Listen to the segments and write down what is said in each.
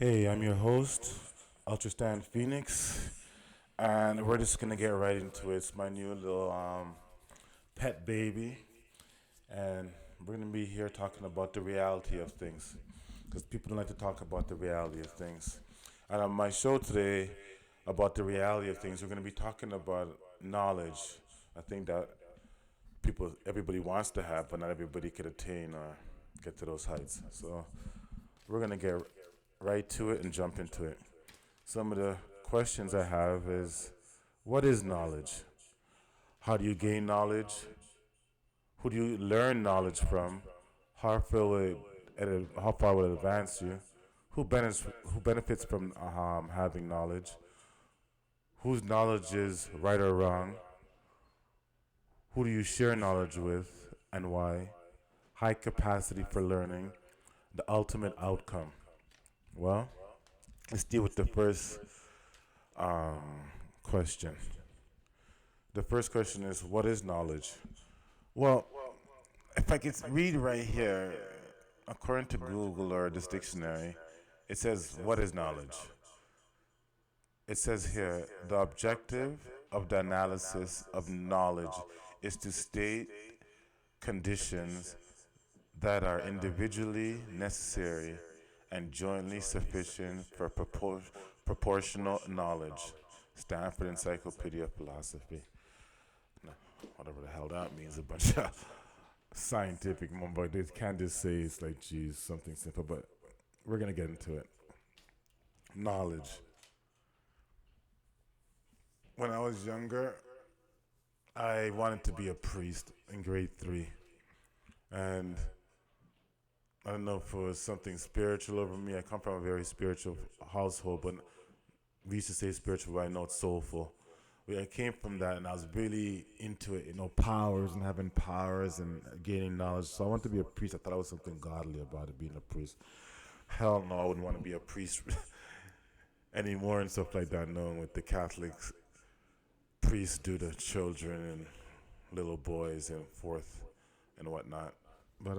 Hey, I'm your host, Ultrastand Pheonix, and we're just gonna get right into it. It's my new little pet baby, and we're gonna be here talking about the reality of things, because people don't like to talk about the reality of things. And on my show today, about the reality of things, we're gonna be talking about knowledge. I think that everybody wants to have, but not everybody could attain or get to those heights. So we're gonna get right to it and jump into it. Some of the questions I have is, what is knowledge? How do you gain knowledge? Who do you learn knowledge from? How far will it advance you? Who benefits from having knowledge? Whose knowledge is right or wrong? Who do you share knowledge with and why? High capacity for learning, the ultimate outcome. Well, let's deal with the first question. The first question is, what is knowledge? Well, if I could read right here, according to Google or this dictionary, it says, what is knowledge? It says here, the objective of the analysis of knowledge is to state conditions that are individually necessary and jointly sufficient for proportional knowledge. Stanford Encyclopedia of Philosophy. No, whatever the hell that means, a bunch of scientific mumbo. They can't just say it's like, geez, something simple, but we're going to get into it. Knowledge. When I was younger, I wanted to be a priest in grade 3. And I don't know if it was something spiritual over me. I come from a very spiritual household, but we used to say spiritual, but I know it's soulful. I came from that, and I was really into it, powers and having powers and gaining knowledge. So I wanted to be a priest. I thought there was something godly about it, being a priest. Hell no, I wouldn't want to be a priest anymore and stuff like that, knowing what the Catholics priests do to children and little boys and forth and whatnot. But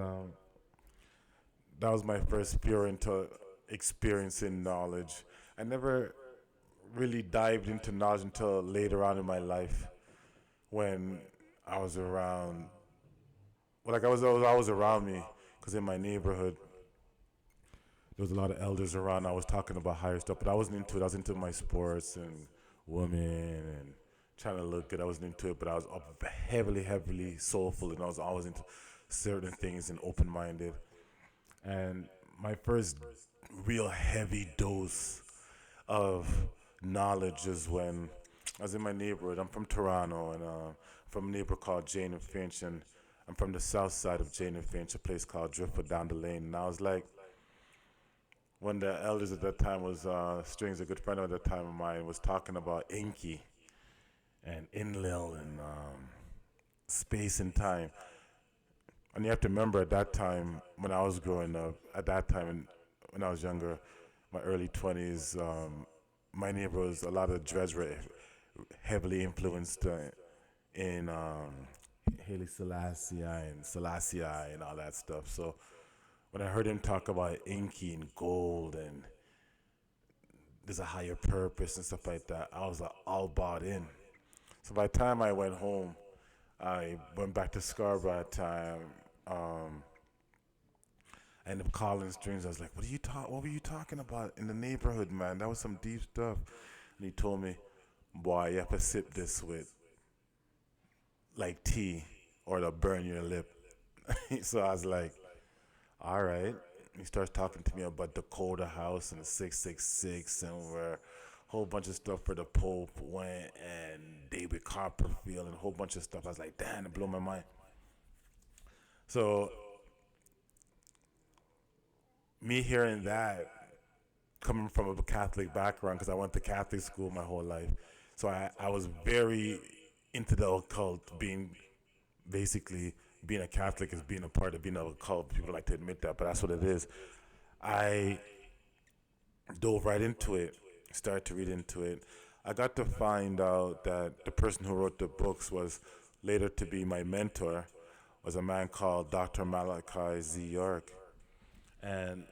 that was my first pure into experiencing knowledge. I never really dived into knowledge until later on in my life when I was around. Well, like I was always around me because in my neighborhood there was a lot of elders around. I was talking about higher stuff, but I wasn't into it. I was into my sports and women and trying to look good. I wasn't into it, but I was heavily, heavily soulful, and I was always into certain things and open-minded. And my first real heavy dose of knowledge is when I was in my neighborhood. I'm from Toronto, and from a neighborhood called Jane and Finch, and I'm from the south side of Jane and Finch, a place called Driftwood down the lane. And I was like, one of the elders at that time was Strings, a good friend at that time of mine, was talking about Inky and Enlil and space and time. And you have to remember at that time, when I was growing up, at that time when I was younger, my early 20s, my neighbor was a lot of dreads were heavily influenced in Haile Selassie and all that stuff. So when I heard him talk about Inky and gold and there's a higher purpose and stuff like that, I was like, all bought in. So by the time I went home, I went back to Scarborough at the time. Um, I ended up calling Strings. I was like, What were you talking about in the neighborhood, man? That was some deep stuff." And he told me, "Boy, you have to sip this with like tea, or it'll burn your lip." So I was like, "All right." He starts talking to me about Dakota House and 666 and where a whole bunch of stuff for the Pope went and David Copperfield and a whole bunch of stuff. I was like, damn, it blew my mind. So me hearing that, coming from a Catholic background, because I went to Catholic school my whole life, so I was very into the occult. Basically being a Catholic is being a part of being a cult. People like to admit that, but that's what it is. I dove right into it, started to read into it. I got to find out that the person who wrote the books was later to be my mentor, was a man called Dr. Malachi Z. York. And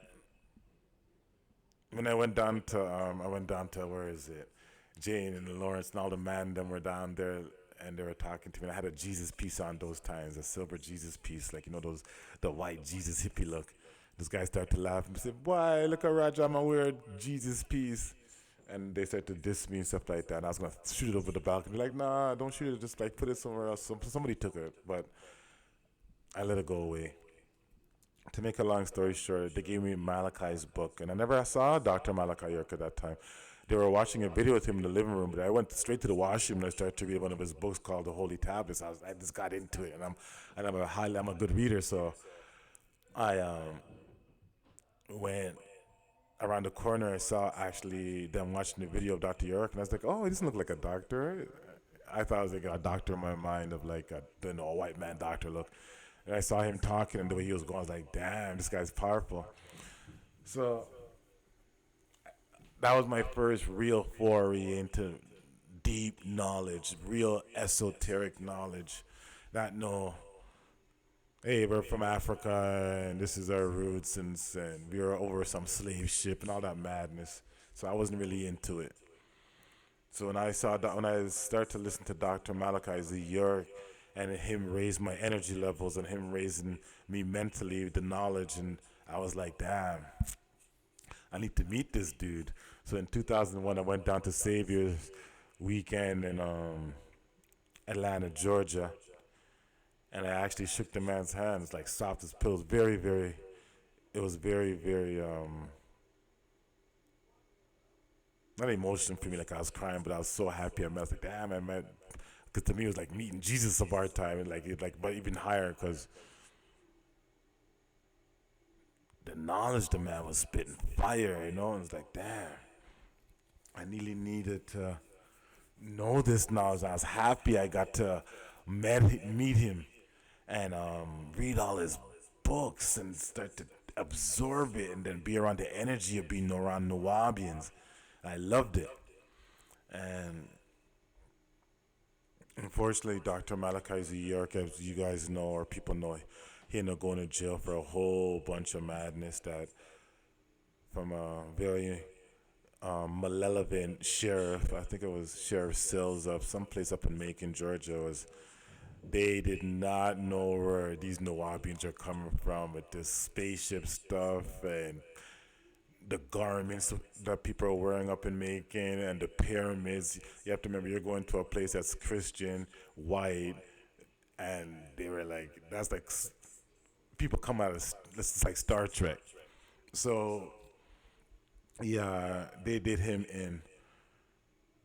when I went down to where is it? Jane and Lawrence and all the man them were down there and they were talking to me. And I had a Jesus piece on those times, a silver Jesus piece, like you know those the white Jesus hippie look. This guy started to laugh and said, "Boy, look at Roger, I'm a weird Jesus piece." And they started to diss me and stuff like that. And I was gonna shoot it over the balcony, like, "Nah, don't shoot it. Just like put it somewhere else." Somebody took it, but I let it go away. To make a long story short, they gave me Malachi's book, and I never saw Dr. Malachi York at that time. They were watching a video with him in the living room, but I went straight to the washroom and I started to read one of his books called The Holy Tablets. I just got into it, and I'm a good reader, so I went around the corner. I saw actually them watching the video of Dr. York, and I was like, oh, he doesn't look like a doctor. I thought I was like a doctor in my mind of like a a white man doctor look. And I saw him talking and the way he was going, I was like, damn, this guy's powerful. So that was my first real foray into deep knowledge, real esoteric knowledge. Not no, hey, we're from Africa and this is our roots and we were over some slave ship and all that madness. So I wasn't really into it. So when I started to listen to Dr. Malachi Z. York and him raise my energy levels and him raising me mentally with the knowledge, and I was like, damn, I need to meet this dude. So in 2001, I went down to Savior's weekend in Atlanta, Georgia, and I actually shook the man's hand. It's like soft as pills. It was very, not emotional for me, like I was crying, but I was so happy. I was like, damn, I met, because to me it was like meeting Jesus of our time, and but even higher, because the knowledge the man was spitting fire, you know, and it's like, damn, I really needed to know this knowledge. I was happy I got to meet him and read all his books and start to absorb it and then be around the energy of being around Nuwabians. I loved it. And unfortunately, Dr. Malachi Z. York, as you guys know or people know, he ended up going to jail for a whole bunch of madness that from a very malevolent sheriff. I think it was Sheriff Sills of someplace up in Macon, Georgia. Was they did not know where these Nawabians are coming from with this spaceship stuff and the garments that people are wearing up in Macon and the pyramids. You have to remember you're going to a place that's Christian, white, and they were like, that's like people come out of this is like Star Trek. So yeah, they did him in.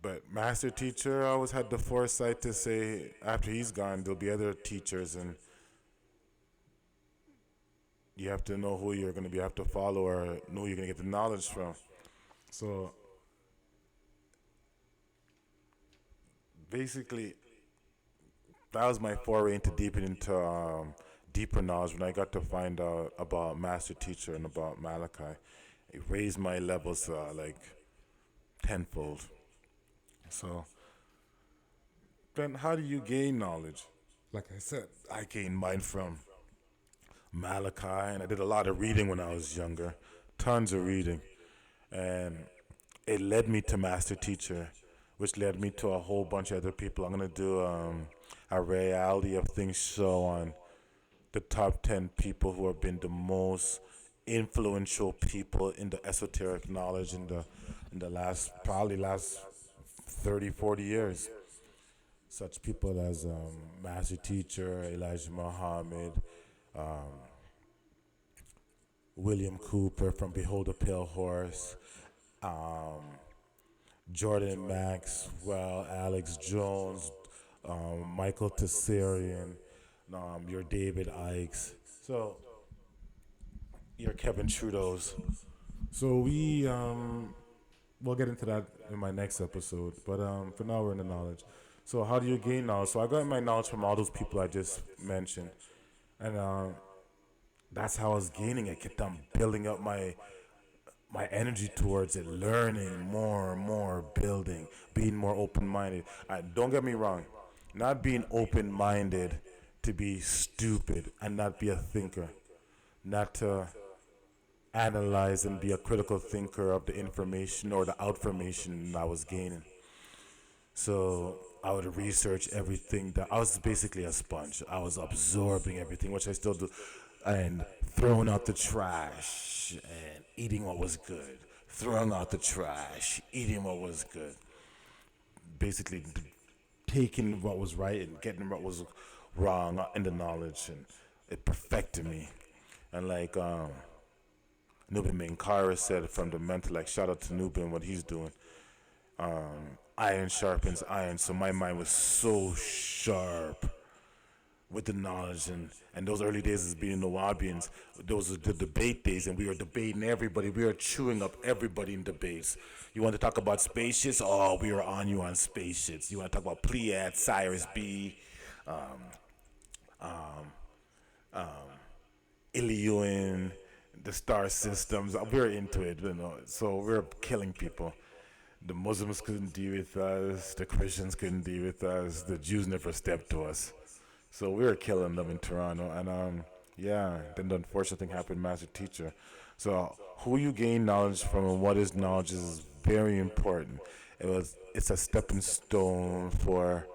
But master teacher, I always had the foresight to say after he's gone, there'll be other teachers, and you have to know who you're going to be, have to follow or know who you're going to get the knowledge from. So basically, that was my foray into deeper knowledge when I got to find out about master teacher and about Malachi. It raised my levels like tenfold. So then, how do you gain knowledge? Like I said, I gained mine from Malachi, and I did a lot of reading when I was younger, tons of reading, and it led me to Master Teacher, which led me to a whole bunch of other people. I'm gonna do a reality of things show on the top 10 people who have been the most influential people in the esoteric knowledge in the last 30, 40 years. Such people as Master Teacher, Elijah Muhammad, William Cooper from Behold a Pale Horse, um, Jordan Maxwell, Alex Jones, Michael Tessarian, your David Ikes. So your Kevin Trudeau's. So we'll get into that in my next episode. But for now, we're in the knowledge. So how do you gain knowledge? So I got my knowledge from all those people I just mentioned, and that's how I was gaining it. Kept on building up my energy towards it, learning more and more, building, being more open minded. Don't get me wrong, not being open minded to be stupid and not be a thinker, not to analyze and be a critical thinker of the information or the outformation I was gaining. So I would research everything. That I was basically a sponge. I was absorbing everything, which I still do, and throwing out the trash and eating what was good. Throwing out the trash, eating what was good. Basically, taking what was right and getting what was wrong in the knowledge, and it perfected me. And like Nubin Minkara said from the mental, like shout out to Nubin what he's doing. Iron sharpens iron, so my mind was so sharp with the knowledge, and those early days as being Nawabians, those were the debate days, and we were debating everybody. We were chewing up everybody in debates. You want to talk about spaceships? Oh, we were on you on spaceships. You want to talk about Pleiad, Cyrus B, Iliuan, the star systems. We were into it, you know. So we were killing people. The Muslims couldn't deal with us. The Christians couldn't deal with us. The Jews never stepped to us. So we were killing them in Toronto, and yeah. Then the unfortunate thing happened, master teacher. So who you gain knowledge from and what is knowledge is very important. It's a stepping stone for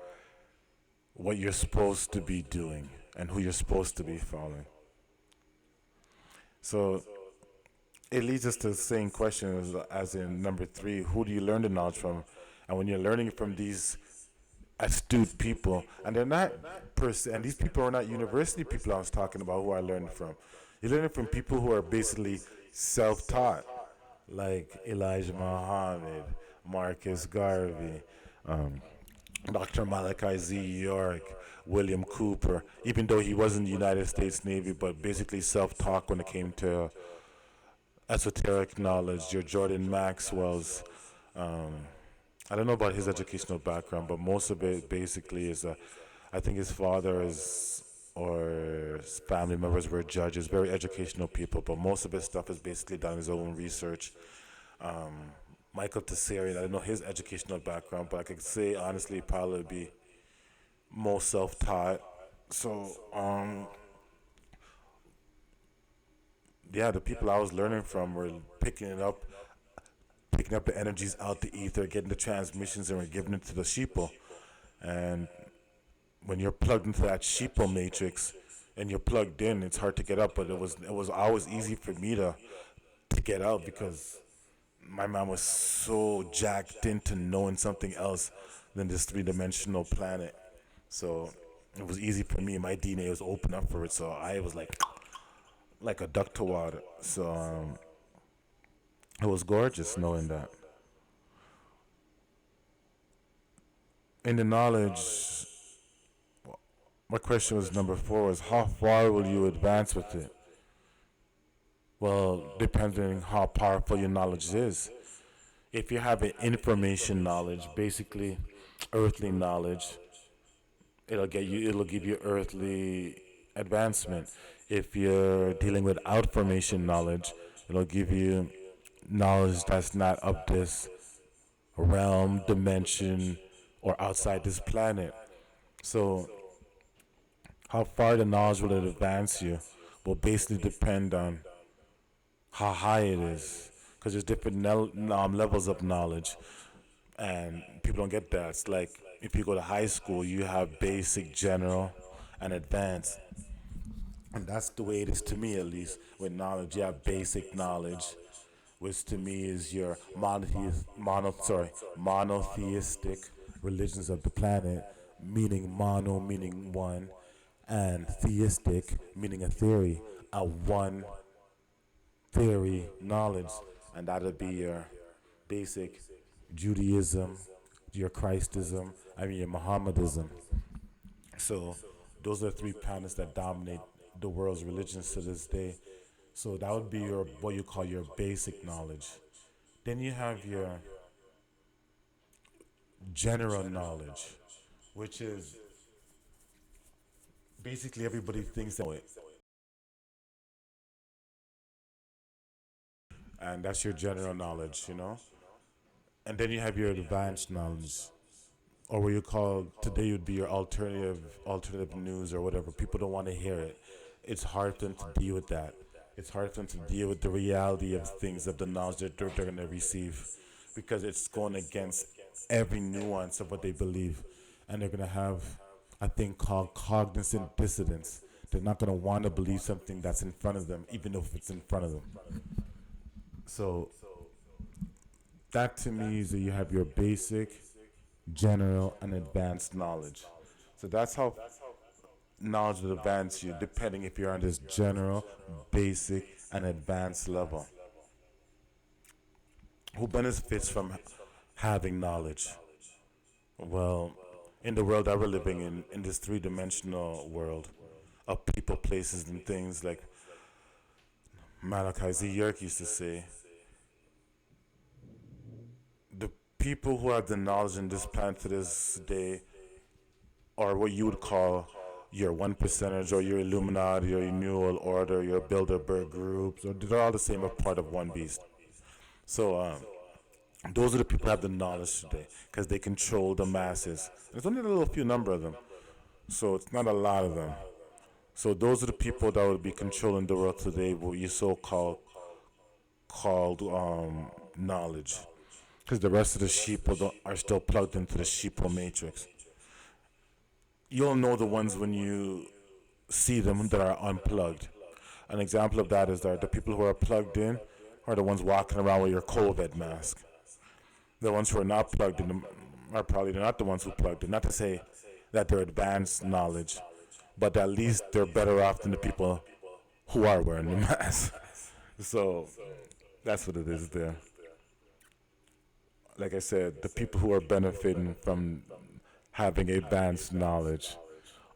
what you're supposed to be doing and who you're supposed to be following. So it leads us to the same question as in number three: who do you learn the knowledge from? And when you're learning from these astute people, and they're not and these people are not university people I was talking about who I learned from. You're learning from people who are basically self-taught, like Elijah Muhammad, Marcus Garvey, um, Dr. Malachi Z. York, William Cooper, even though he was in the United States Navy, but basically self-taught when it came to esoteric knowledge. Your Jordan Maxwell's, um, I don't know about his educational background, but most of it basically is I think his father is or his family members were judges, very educational people, but most of his stuff is basically done his own research. Michael Tessarian, I don't know his educational background, but I could say honestly probably be most self-taught. So yeah, the people I was learning from were picking up the energies out the ether, getting the transmissions, and we're giving it to the sheeple. And when you're plugged into that sheeple matrix and you're plugged in, it's hard to get up. But it was always easy for me to get out because my mind was so jacked into knowing something else than this three-dimensional planet. So it was easy for me. My DNA was open up for it. So I was like a duck to water. So it was gorgeous knowing that. In the knowledge, my question was number four was how far will you advance with it? Well, depending on how powerful your knowledge is. If you have an information knowledge, basically earthly knowledge, it'll give you earthly advancement. If you're dealing with outformation knowledge, it'll give you knowledge that's not of this realm, dimension, or outside this planet. So how far the knowledge will it advance you will basically depend on how high it is, because there's different levels of knowledge, and people don't get that. It's like if you go to high school, you have basic, general, and advanced, and that's the way it is to me, at least. With knowledge, you have basic knowledge, which to me is your monotheistic religions of the planet, meaning mono, meaning one, and theistic, meaning a theory, a one theory knowledge, and that'll be your basic Judaism, your Christism, your Mohammedism. So those are the three planets that dominate the world's religions to this day. So that would be your what you call your basic knowledge. Then you have your general knowledge, which is basically everybody thinks they know it, and that's your general knowledge, you know. And then you have your advanced knowledge, or what you call today would be your alternative news or whatever. People don't want to hear it. It's hard for them to deal with that. it's hard for them to deal with the reality of things, of the knowledge that they're going to receive, because it's going against every nuance of what they believe. And they're going to have a thing called cognizant dissonance. They're not going to want to believe something that's in front of them, even if it's in front of them. So that to me is that you have your basic, general, and advanced knowledge. So that's how knowledge will advance you, depending if you're on this general, basic, and advanced level. Who benefits from having knowledge? Well, in the world that we're living in this three-dimensional world of people, places, and things, like Malachi Z. Yerk used to say, the people who have the knowledge in this planet to this day are what you would call your one percenters, or your Illuminati, or your New World Order, your Bilderberg groups, or they're all the same, a part of one beast. So those are the people who have the knowledge today, because they control the masses. There's only a little few number of them, so it's not a lot of them. So those are the people that would be controlling the world today, what you so called knowledge, because the rest of the sheep are still plugged into the sheeple matrix. You'll know the ones when you see them that are unplugged. An example of that is that the people who are plugged in are the ones walking around with your COVID mask. The ones who are not plugged in are probably not the ones who plugged in. Not to say that they're advanced knowledge, but at least they're better off than the people who are wearing the mask. So that's what it is there. Like I said, the people who are benefiting from having advanced knowledge,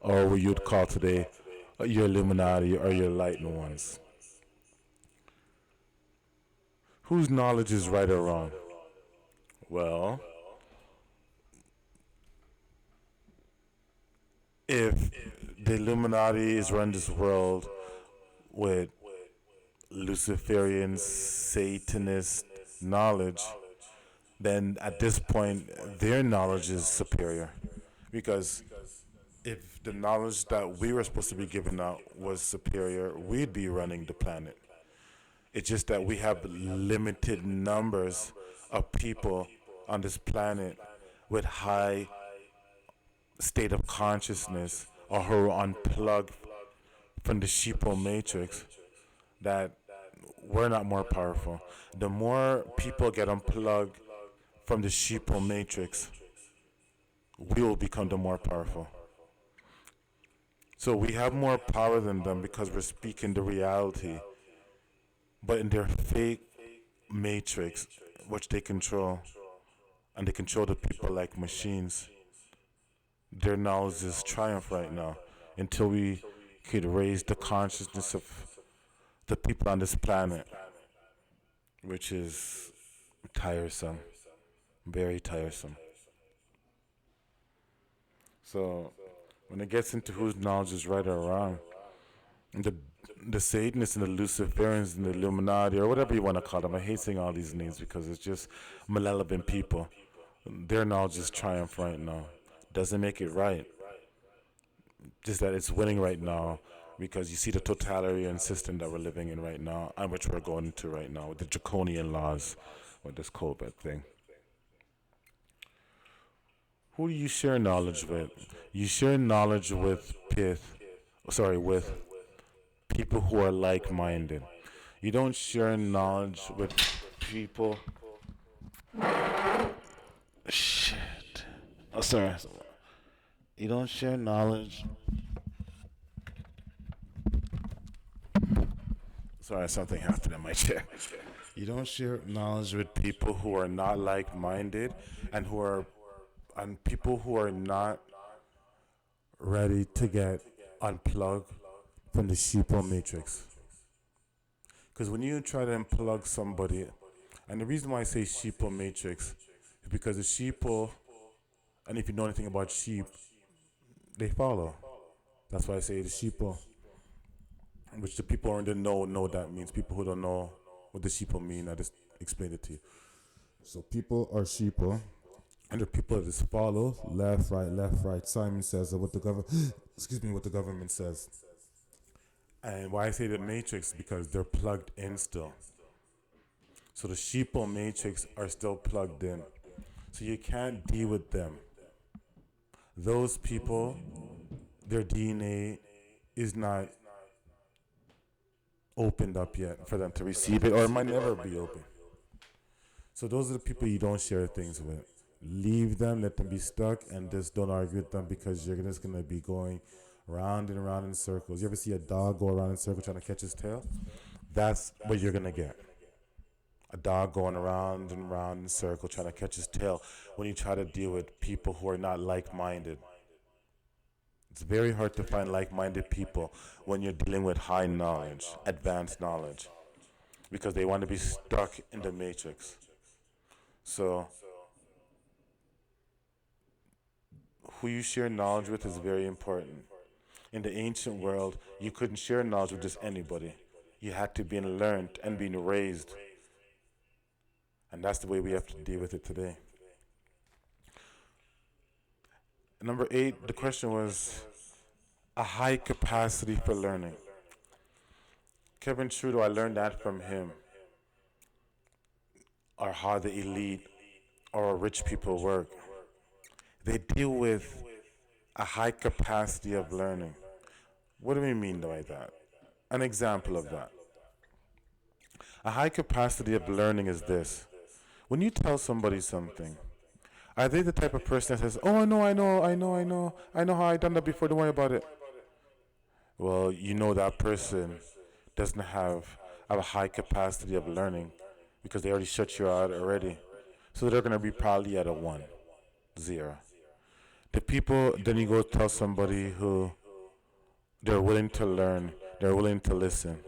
or what you'd call today your Illuminati or your enlightened ones. Whose knowledge is right or wrong? Well, if the Illuminati is running this world with Luciferian Satanist knowledge, then at this point their knowledge is superior. Because if the knowledge that we were supposed to be giving out was superior, we'd be running the planet. It's just that we have limited numbers of people on this planet with high state of consciousness, or who are unplugged from the sheeple matrix, that we're not more powerful. The more people get unplugged from the sheeple matrix, we will become the more powerful. So we have more power than them because we're speaking the reality. But in their fake matrix, which they control, and they control the people like machines, their knowledge is triumph right now, until we could raise the consciousness of the people on this planet, which is tiresome, very tiresome. So when it gets into whose knowledge is right or wrong, the the Satanists and the Luciferians and the Illuminati, or whatever you want to call them, I hate saying all these names because it's just malevolent people. Their knowledge is triumph right now. Doesn't make it right. Just that it's winning right now, because you see the totalitarian system that we're living in right now, and which we're going into right now with the draconian laws with this COVID thing. Who do you share knowledge with? You share knowledge with with people who are like-minded. You don't share knowledge with people. Shit. Oh, sorry. You don't share knowledge. Sorry, something happened in my chair. You don't share knowledge with people who are not like-minded, and people who are not ready to get unplugged from the sheeple matrix. Because when you try to unplug somebody, and the reason why I say sheeple matrix is because the sheeple, and if you know anything about sheep, they follow. That's why I say the sheeple, which the people who are in the know what that means. People who don't know what the sheeple mean, I just explained it to you. So people are sheeple, and the people that just follow left, right, left, right. Simon says what the government, what the government says. And why I say the matrix, because they're plugged in still. So the sheeple matrix are still plugged in. So you can't deal with them. Those people, their DNA is not opened up yet for them to receive it, or it might never be open. So those are the people you don't share things with. Leave them, let them be stuck, and just don't argue with them, because you're just gonna be going round and round in circles. You ever see a dog go around in circles trying to catch his tail? That's what you're gonna get. A dog going around and round in circles trying to catch his tail when you try to deal with people who are not like-minded. It's very hard to find like-minded people when you're dealing with high knowledge, advanced knowledge, because they want to be stuck in the matrix. So who you share knowledge with is very important. In the ancient world, you couldn't share knowledge with just anybody. You had to be learned and being raised. And that's the way we have to deal with it today. Number 8, the question was a high capacity for learning. Kevin Trudeau, I learned that from him, or how the elite or rich people work. They deal with a high capacity of learning. What do we mean by that? An example of that. A high capacity of learning is this. When you tell somebody something, are they the type of person that says, "Oh, I know how I done that before, don't worry about it"? Well, you know that person doesn't have a high capacity of learning, because they already shut you out already. So they're going to be probably at a 1, 0. The people, then you go tell somebody who they're willing to learn, they're willing to listen,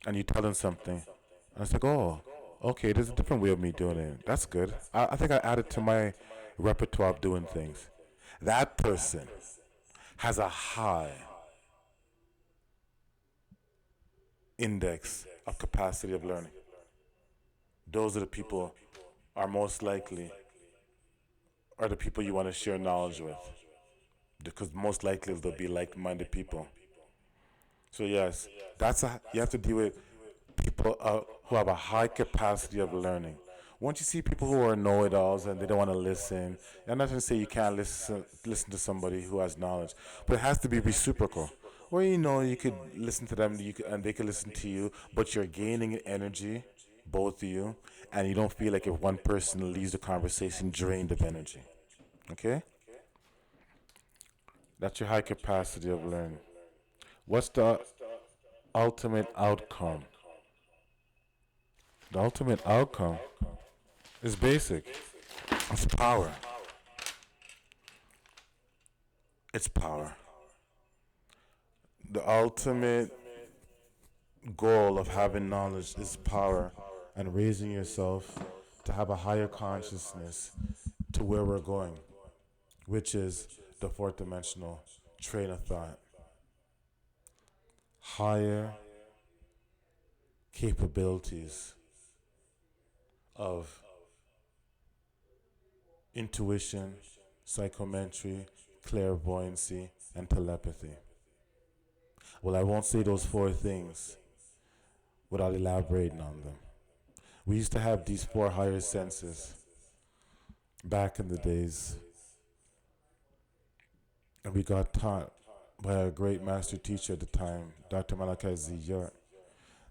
and you tell them something, and it's like, oh, okay, there's a different way of me doing it. That's good. I think I added to my repertoire of doing things. That person has a high index of capacity of learning. Those are the people are most likely are the people you want to share knowledge with, because most likely they'll be like-minded people. So yes, you have to deal with people who have a high capacity of learning. Once you see people who are know-it-alls and they don't want to listen, I'm not going to say you can't listen to somebody who has knowledge, but it has to be reciprocal. Where you could listen to them, and they could listen to you, but you're gaining energy, both of you, and you don't feel like if one person leaves the conversation drained of energy. Okay? That's your high capacity of learning. What's the ultimate outcome? The ultimate outcome is basic. It's power. It's power. The ultimate goal of having knowledge is power, and raising yourself to have a higher consciousness to where we're going, which is the fourth dimensional train of thought. Higher capabilities of intuition, psychometry, clairvoyancy, and telepathy. Well, I won't say those 4 things without elaborating on them. We used to have these 4 higher senses back in the days, and we got taught by a great master teacher at the time, Dr. Malachi Z. York,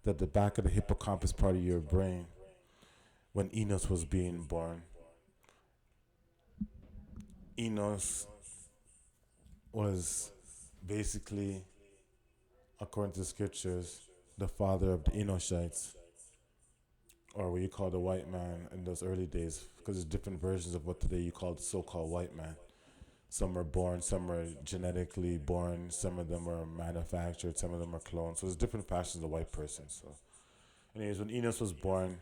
that the back of the hippocampus part of your brain, when Enos was being born, Enos was basically, according to the scriptures, the father of the Enoshites, or what you call the white man in those early days, because there's different versions of what today you call the so-called white man. Some are born, some are genetically born, some of them are manufactured, some of them are cloned. So there's different fashions of white person. So, anyways, when Enos was born,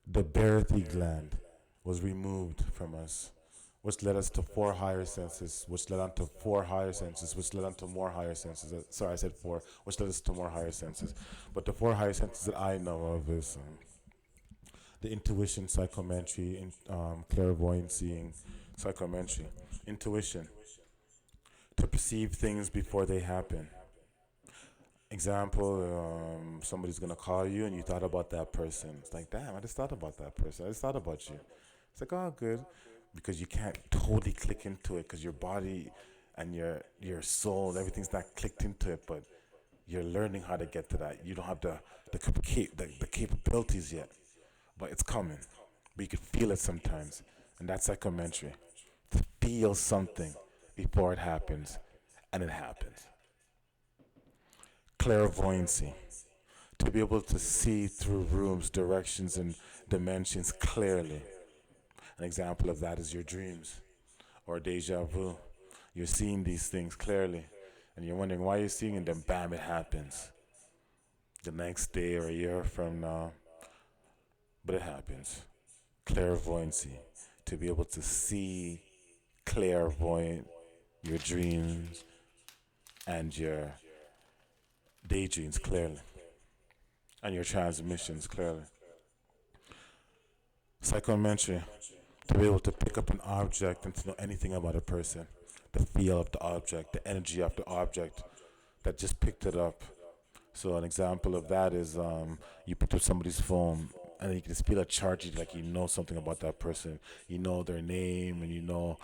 the Barathi gland was removed from us, which led us to 4 higher senses, which led on to 4 higher senses, which led on to more higher senses. Sorry, I said 4, which led us to more higher senses. But the 4 higher senses that I know of is the intuition, psychometry, clairvoyancy, and psychometry. Intuition, to perceive things before they happen. Example, somebody's gonna call you and you thought about that person. It's like, damn, I just thought about that person. I just thought about you. It's like, oh, good, because you can't totally click into it because your body and your soul, everything's not clicked into it. But you're learning how to get to that. You don't have the capabilities yet, but it's coming. But you can feel it sometimes, and that's psychometry. To feel something before it happens, and it happens. Clairvoyancy, to be able to see through rooms, directions, and dimensions clearly. An example of that is your dreams or deja vu. You're seeing these things clearly, and you're wondering why you're seeing it, then bam, it happens. The next day or a year from now, but it happens. Clairvoyancy, to be able to see clairvoyant your dreams and your daydreams clearly, and your transmissions clearly. Psychometry, to be able to pick up an object and to know anything about a person, the feel of the object, the energy of the object that just picked it up. So an example of that is you picked up somebody's phone and you can just feel a charge, like you know something about that person. You know their name and you know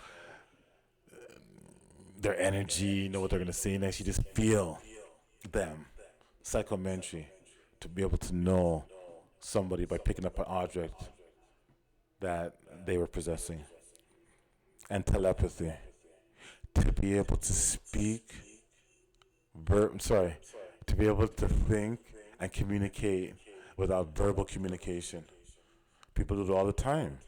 their energy, you know what they're gonna say next. You just feel them. Psychometry, to be able to know somebody by picking up an object that they were possessing. And telepathy, to be able to speak, I'm sorry, to be able to think and communicate without verbal communication. People do it all the time,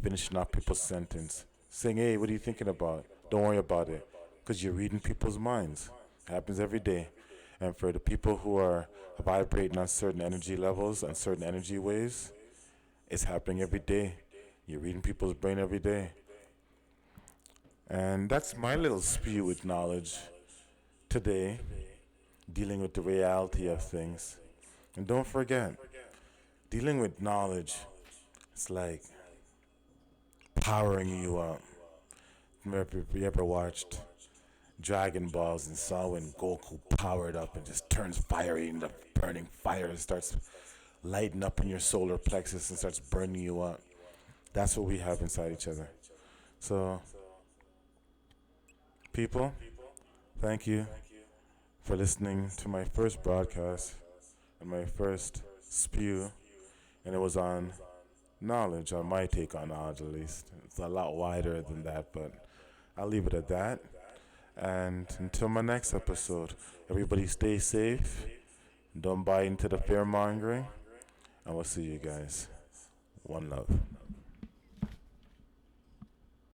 finishing off people's sentence, saying, "Hey, what are you thinking about? Don't worry about it," because you're reading people's minds. It happens every day. And for the people who are vibrating on certain energy levels and certain energy waves, it's happening every day. You're reading people's brain every day. And that's my little spew with knowledge today, dealing with the reality of things. And don't forget, dealing with knowledge, it's like powering you up. Remember, you ever watched Dragon Balls and saw when Goku powered up and just turns fiery into burning fire and starts lighting up in your solar plexus and starts burning you up? That's what we have inside each other. So, people, thank you for listening to my first broadcast and my first spew. And it was on knowledge, on my take on knowledge at least. It's a lot wider than that, but I'll leave it at that. And until my next episode, everybody stay safe. Don't buy into the fear mongering. And we'll see you guys. One love.